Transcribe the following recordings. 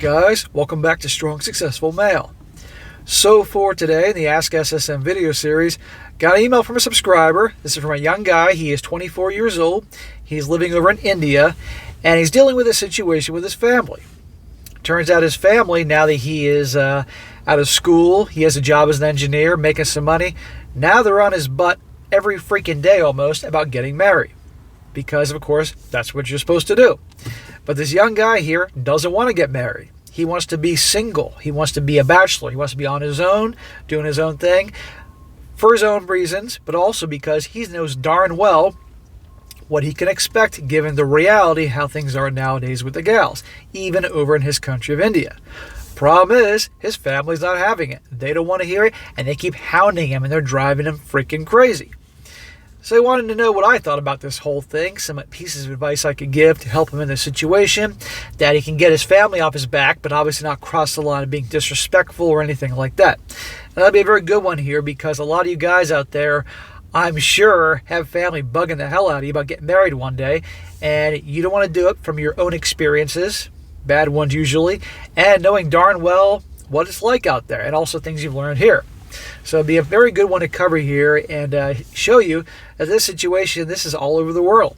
Alright guys, welcome back to Strong Successful Male. So for today in the Ask SSM video series, got an email from a subscriber. This is from a young guy. He is 24 years old. He's living over in India and he's dealing with a situation with his family. Turns out his family, now that he is out of school, he has a job as an engineer, making some money. Now they're on his butt every freaking day almost about getting married. Because of course, that's what you're supposed to do. But this young guy here doesn't want to get married. He wants to be single. He wants to be a bachelor. He wants to be on his own, doing his own thing, for his own reasons, but also because he knows darn well what he can expect given the reality how things are nowadays with the gals, even over in his country of India. Problem is, his family's not having it. They don't want to hear it, and they keep hounding him, and they're driving him freaking crazy. So they wanted to know what I thought about this whole thing, some pieces of advice I could give to help him in this situation, that he can get his family off his back, but obviously not cross the line of being disrespectful or anything like that. And that'll be a very good one here because a lot of you guys out there, I'm sure, have family bugging the hell out of you about getting married one day, and you don't want to do it from your own experiences, bad ones usually, and knowing darn well what it's like out there, and also things you've learned here. So it'll be a very good one to cover here and show you that this situation, this is all over the world.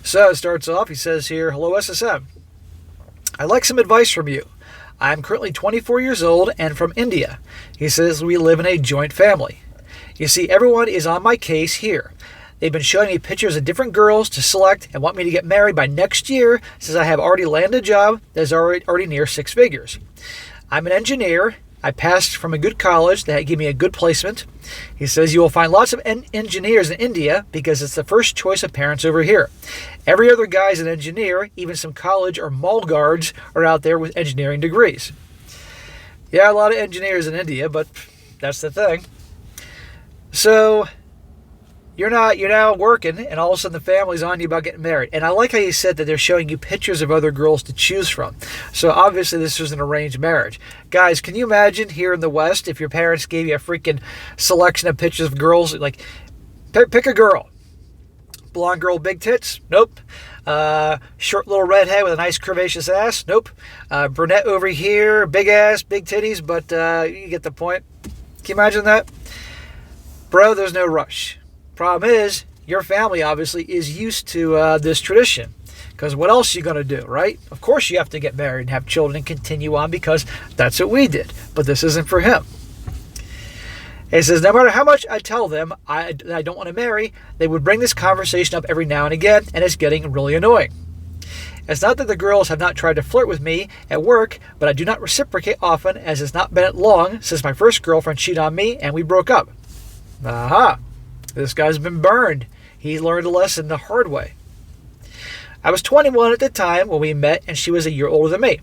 So it starts off, he says here, "Hello SSM. I'd like some advice from you. I'm currently 24 years old and from India." He says, "We live in a joint family. You see, everyone is on my case here. They've been showing me pictures of different girls to select and want me to get married by next year since I have already landed a job that's already near six figures. I'm an engineer. I passed from a good college that gave me a good placement." He says, "You will find lots of engineers in India because it's the first choice of parents over here. Every other guy is an engineer, even some college or mall guards are out there with engineering degrees." Yeah, a lot of engineers in India, but that's the thing. So you're now working, and all of a sudden the family's on you about getting married. And I like how you said that they're showing you pictures of other girls to choose from. So obviously this was an arranged marriage. Guys, can you imagine here in the West if your parents gave you a freaking selection of pictures of girls? Like, pick a girl. Blonde girl, big tits? Nope. Short little redhead with a nice curvaceous ass? Nope. Brunette over here, big ass, big titties, but you get the point. Can you imagine that? Bro, there's no rush. Problem is, your family obviously is used to this tradition. Because what else are you going to do, right? Of course you have to get married and have children and continue on because that's what we did. But this isn't for him. He says, "No matter how much I tell them I don't want to marry, they would bring this conversation up every now and again, and it's getting really annoying. It's not that the girls have not tried to flirt with me at work, but I do not reciprocate often as it's not been long since my first girlfriend cheated on me and we broke up." Aha. This guy's been burned. He learned a lesson the hard way. "I was 21 at the time when we met, and she was a year older than me.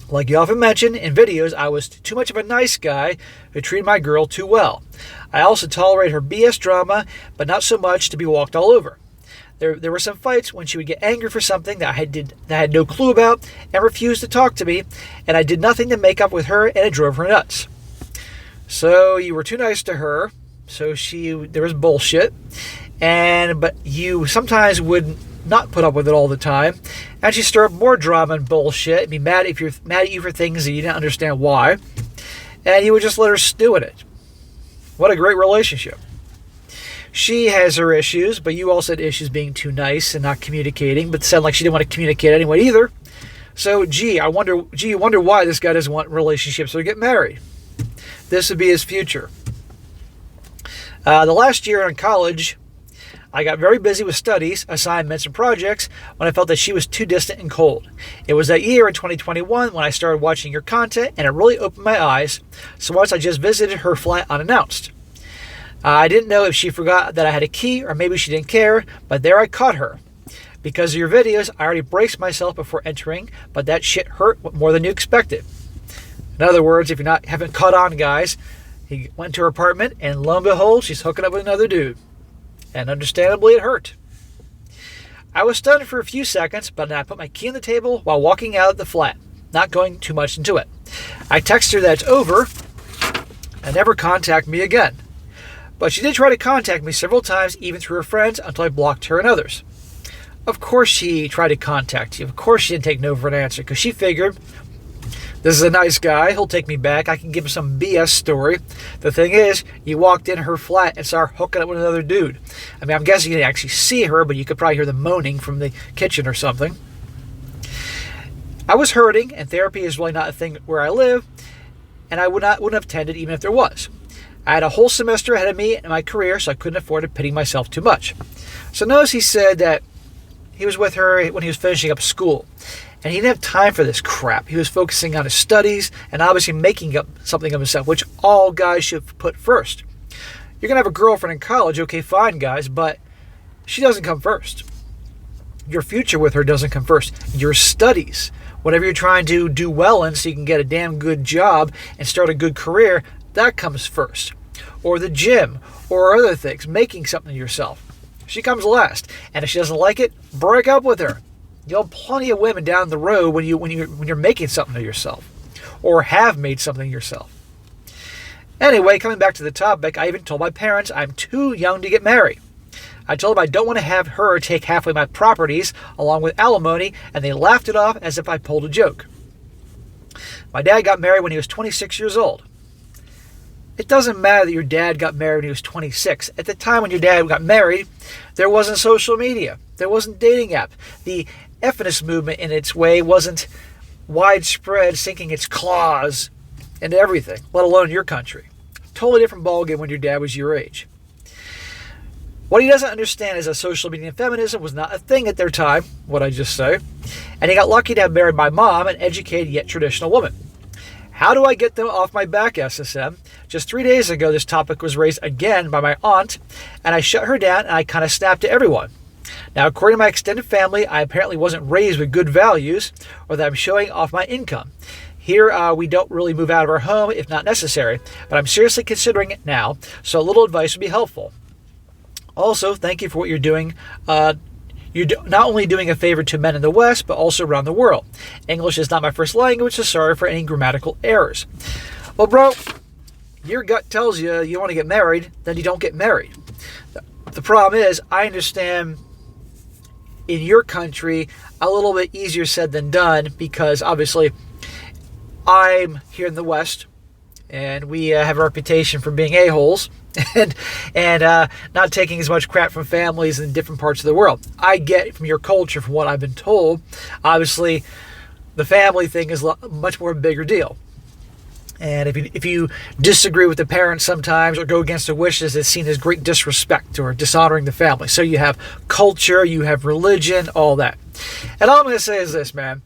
Like you often mention in videos, I was too much of a nice guy who treated my girl too well. I also tolerate her BS drama, but not so much to be walked all over. There were some fights when she would get angry for something that I had no clue about and refused to talk to me, and I did nothing to make up with her, and it drove her nuts. So you were too nice to her. So there was bullshit, but you sometimes would not put up with it all the time, and she stirred up more drama and bullshit, and be mad at you for things that you didn't understand why, and you would just let her stew in it. What a great relationship. She has her issues, but you also had issues being too nice and not communicating, but it sounded like she didn't want to communicate anyway either. So, you wonder why this guy doesn't want relationships or get married. This would be his future. The last year in college, I got very busy with studies, assignments, and projects when I felt that she was too distant and cold. It was that year in 2021 when I started watching your content, and it really opened my eyes. So once I just visited her flat unannounced. I didn't know if she forgot that I had a key or maybe she didn't care, but there I caught her. Because of your videos, I already braced myself before entering, but that shit hurt more than you expected." In other words, if you haven't caught on, guys, he went to her apartment, and lo and behold, she's hooking up with another dude. And understandably, it hurt. "I was stunned for a few seconds, but then I put my key on the table while walking out of the flat, not going too much into it. I texted her that it's over and never contact me again. But she did try to contact me several times, even through her friends, until I blocked her and others. Of course she tried to contact you. Of course she didn't take no for an answer, because she figured This is a nice guy. He'll take me back. I can give him some BS story. The thing is, you walked in her flat and saw her hooking up with another dude. I mean, I'm guessing you didn't actually see her, but you could probably hear the moaning from the kitchen or something. I was hurting, and therapy is really not a thing where I live, and I wouldn't have attended even if there was. I had a whole semester ahead of me in my career, so I couldn't afford to pity myself too much. So notice he said that he was with her when he was finishing up school. And he didn't have time for this crap. He was focusing on his studies and obviously making up something of himself, which all guys should put first. You're going to have a girlfriend in college, okay, fine, guys, but she doesn't come first. Your future with her doesn't come first. Your studies, whatever you're trying to do well in so you can get a damn good job and start a good career, that comes first. Or the gym, or other things, making something of yourself. She comes last. And if she doesn't like it, break up with her. You'll have plenty of women down the road when you're making something of yourself, or have made something of yourself. Anyway, coming back to the topic, I even told my parents I'm too young to get married. I told them I don't want to have her take halfway my properties along with alimony, and they laughed it off as if I pulled a joke. My dad got married when he was 26 years old. It doesn't matter that your dad got married when he was 26. At the time when your dad got married, there wasn't social media. There wasn't dating app. The feminist movement in its way wasn't widespread, sinking its claws into everything, let alone your country. Totally different ballgame when your dad was your age. What he doesn't understand is that social media and feminism was not a thing at their time, what I just say, and he got lucky to have married my mom, an educated yet traditional woman. How do I get them off my back, SSM? Just 3 days ago, this topic was raised again by my aunt, and I shut her down and I kind of snapped at everyone. Now, according to my extended family, I apparently wasn't raised with good values, or that I'm showing off my income. Here, we don't really move out of our home if not necessary, but I'm seriously considering it now, so a little advice would be helpful. Also, thank you for what you're doing. You're not only doing a favor to men in the West, but also around the world. English is not my first language, so sorry for any grammatical errors. Well, bro, your gut tells you you want to get married, then you don't get married. The problem is, I understand in your country, a little bit easier said than done, because obviously I'm here in the West, and we have a reputation for being a-holes and not taking as much crap from families in different parts of the world. I get from your culture, from what I've been told, obviously the family thing is much more a bigger deal. And if you disagree with the parents sometimes or go against their wishes, it's seen as great disrespect or dishonoring the family. So you have culture, you have religion, all that. And all I'm going to say is this, man.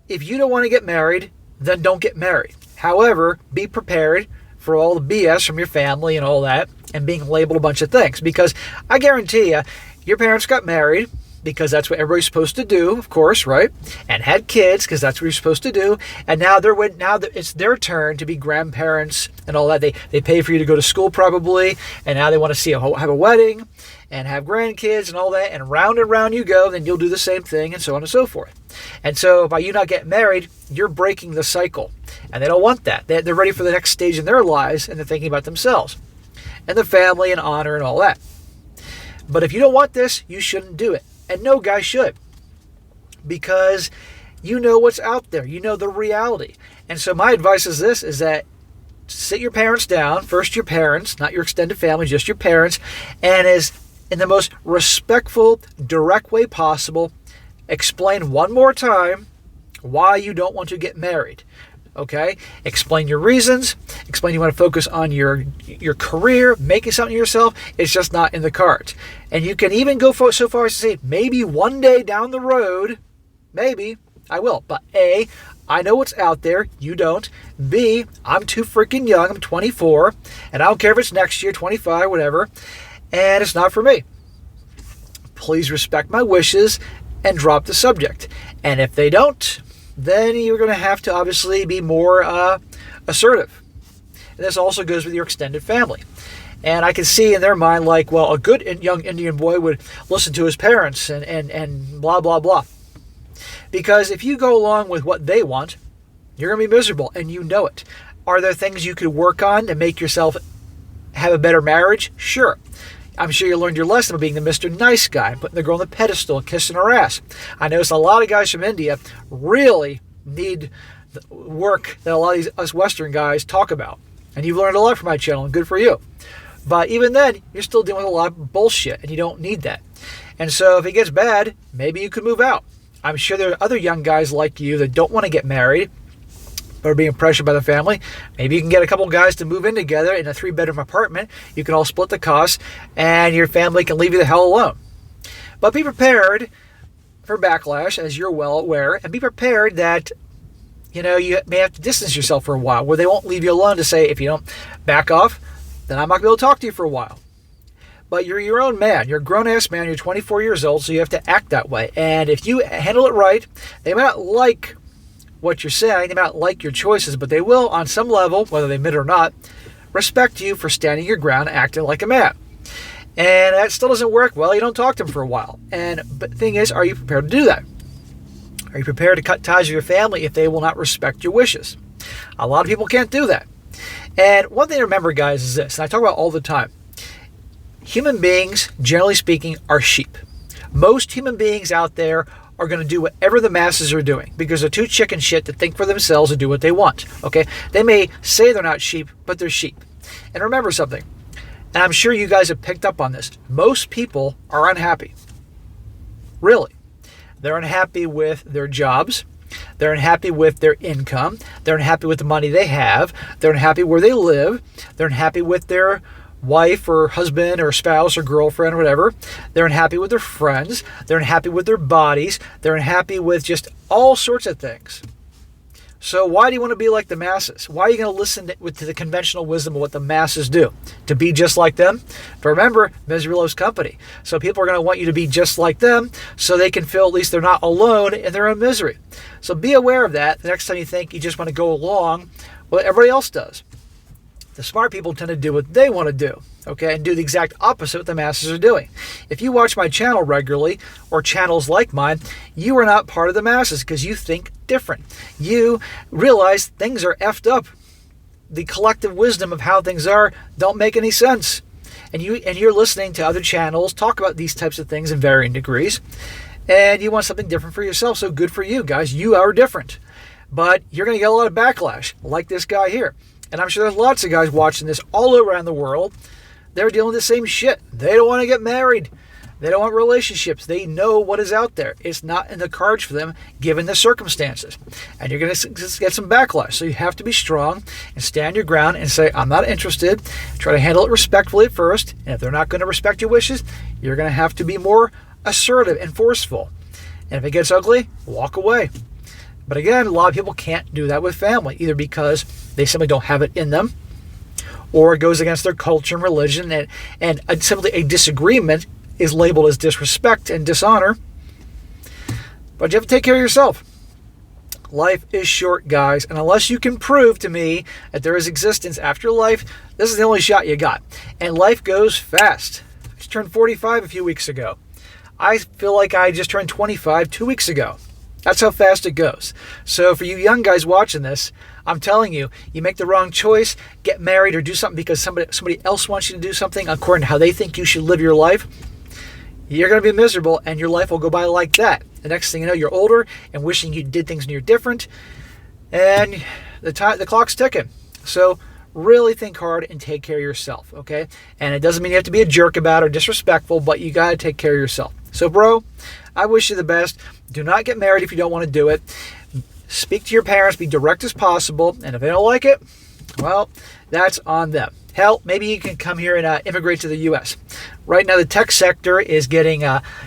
If you don't want to get married, then don't get married. However, be prepared for all the BS from your family and all that, and being labeled a bunch of things. Because I guarantee you, your parents got married because that's what everybody's supposed to do, of course, right? And had kids because that's what you're supposed to do. And now it's their turn to be grandparents and all that. They pay for you to go to school probably, and now they want to have a wedding and have grandkids and all that. And round you go. Then you'll do the same thing, and so on and so forth. And so by you not getting married, you're breaking the cycle. And they don't want that. They're ready for the next stage in their lives, and they're thinking about themselves and the family and honor and all that. But if you don't want this, you shouldn't do it. And no guy should. Because you know what's out there. You know the reality. And so my advice is this, is that sit your parents down, first your parents, not your extended family, just your parents, and is in the most respectful, direct way possible, explain one more time why you don't want to get married. Okay? Explain your reasons. Explain you want to focus on your career, making something of yourself. It's just not in the cards. And you can even go so far as to say, maybe one day down the road, maybe I will. But A, I know what's out there. You don't. B, I'm too freaking young. I'm 24. And I don't care if it's next year, 25, whatever. And it's not for me. Please respect my wishes and drop the subject. And if they don't, then you're going to have to obviously be more assertive. And this also goes with your extended family. And I can see in their mind, like, well, a good young Indian boy would listen to his parents and blah, blah, blah. Because if you go along with what they want, you're going to be miserable, and you know it. Are there things you could work on to make yourself have a better marriage? Sure. I'm sure you learned your lesson of being the Mr. Nice Guy, putting the girl on the pedestal and kissing her ass. I notice a lot of guys from India really need work that a lot of these us Western guys talk about. And you've learned a lot from my channel, and good for you. But even then, you're still dealing with a lot of bullshit, and you don't need that. And so if it gets bad, maybe you could move out. I'm sure there are other young guys like you that don't want to get married, but are being pressured by the family. Maybe you can get a couple guys to move in together in a 3-bedroom apartment. You can all split the cost, and your family can leave you the hell alone. But be prepared for backlash, as you're well aware, and be prepared that you may have to distance yourself for a while, where they won't leave you alone to say, if you don't back off, then I'm not going to be able to talk to you for a while. But you're your own man. You're a grown-ass man. You're 24 years old, so you have to act that way. And if you handle it right, they may not like what you're saying. They may not like your choices, but they will, on some level, whether they admit it or not, respect you for standing your ground and acting like a man. And that still doesn't work. Well, you don't talk to them for a while. But the thing is, are you prepared to do that? Are you prepared to cut ties with your family if they will not respect your wishes? A lot of people can't do that. And one thing to remember, guys, is this, and I talk about all the time. Human beings, generally speaking, are sheep. Most human beings out there are going to do whatever the masses are doing because they're too chicken shit to think for themselves and do what they want. Okay? They may say they're not sheep, but they're sheep. And remember something, and I'm sure you guys have picked up on this. Most people are unhappy. Really. They're unhappy with their jobs. They're unhappy with their income. They're unhappy with the money they have. They're unhappy where they live. They're unhappy with their wife or husband or spouse or girlfriend or whatever. They're unhappy with their friends. They're unhappy with their bodies. They're unhappy with just all sorts of things. So why do you want to be like the masses? Why are you going to listen to the conventional wisdom of what the masses do? To be just like them? But remember, misery loves company. So people are going to want you to be just like them so they can feel at least they're not alone in their own misery. So be aware of that the next time you think you just want to go along with what everybody else does. The smart people tend to do what they want to do, okay, and do the exact opposite what the masses are doing. If you watch my channel regularly, or channels like mine, you are not part of the masses because you think different. You realize things are effed up. The collective wisdom of how things are don't make any sense. And you're listening to other channels talk about these types of things in varying degrees, and you want something different for yourself, so good for you, guys. You are different. But you're going to get a lot of backlash, like this guy here. And I'm sure there's lots of guys watching this all around the world. They're dealing with the same shit. They don't want to get married. They don't want relationships. They know what is out there. It's not in the cards for them, given the circumstances. And you're going to get some backlash. So you have to be strong and stand your ground and say, I'm not interested. Try to handle it respectfully at first. And if they're not going to respect your wishes, you're going to have to be more assertive and forceful. And if it gets ugly, walk away. But again, a lot of people can't do that with family, either because they simply don't have it in them, or it goes against their culture and religion, and simply a disagreement is labeled as disrespect and dishonor. But you have to take care of yourself. Life is short, guys, and unless you can prove to me that there is existence after life, this is the only shot you got. And life goes fast. I just turned 45 a few weeks ago. I feel like I just turned 25 2 weeks ago. That's how fast it goes. So for you young guys watching this, I'm telling you, you make the wrong choice, get married or do something because somebody else wants you to do something according to how they think you should live your life, you're going to be miserable and your life will go by like that. The next thing you know, you're older and wishing you did things and you're different, and the clock's ticking. So really think hard and take care of yourself, okay? And it doesn't mean you have to be a jerk about it or disrespectful, but you got to take care of yourself. So, bro, I wish you the best. Do not get married if you don't want to do it. Speak to your parents. Be direct as possible. And if they don't like it, well, that's on them. Hell, maybe you can come here and immigrate to the U.S. Right now, the tech sector is getting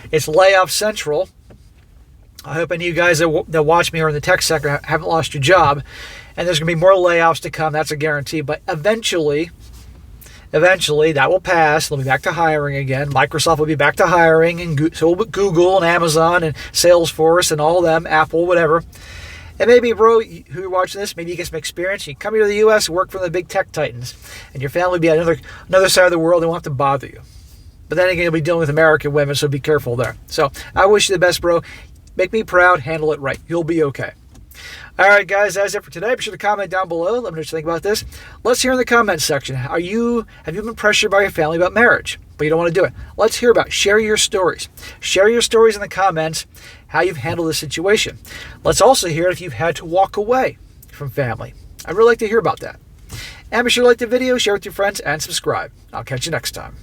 it's layoff central. I hope any of you guys that watch me or in the tech sector haven't lost your job. And there's going to be more layoffs to come. That's a guarantee. But eventually that will pass. They'll be back to hiring again. Microsoft will be back to hiring, and so will Google and Amazon and Salesforce and all of them, Apple, whatever. And maybe, bro, who are watching this, maybe you get some experience. You come here to the U.S. and work for the big tech titans, and your family will be at another side of the world. They won't have to bother you. But then again, you'll be dealing with American women, so be careful there. So I wish you the best, bro. Make me proud. Handle it right. You'll be okay. All right, guys, that's it for today. Be sure to comment down below. Let me know what you think about this. Let's hear in the comments section. Have you been pressured by your family about marriage, but you don't want to do it? Let's hear about it. Share your stories. Share your stories in the comments, how you've handled the situation. Let's also hear if you've had to walk away. from family. I'd really like to hear about that. And be sure to like the video, share with your friends, and subscribe. I'll catch you next time.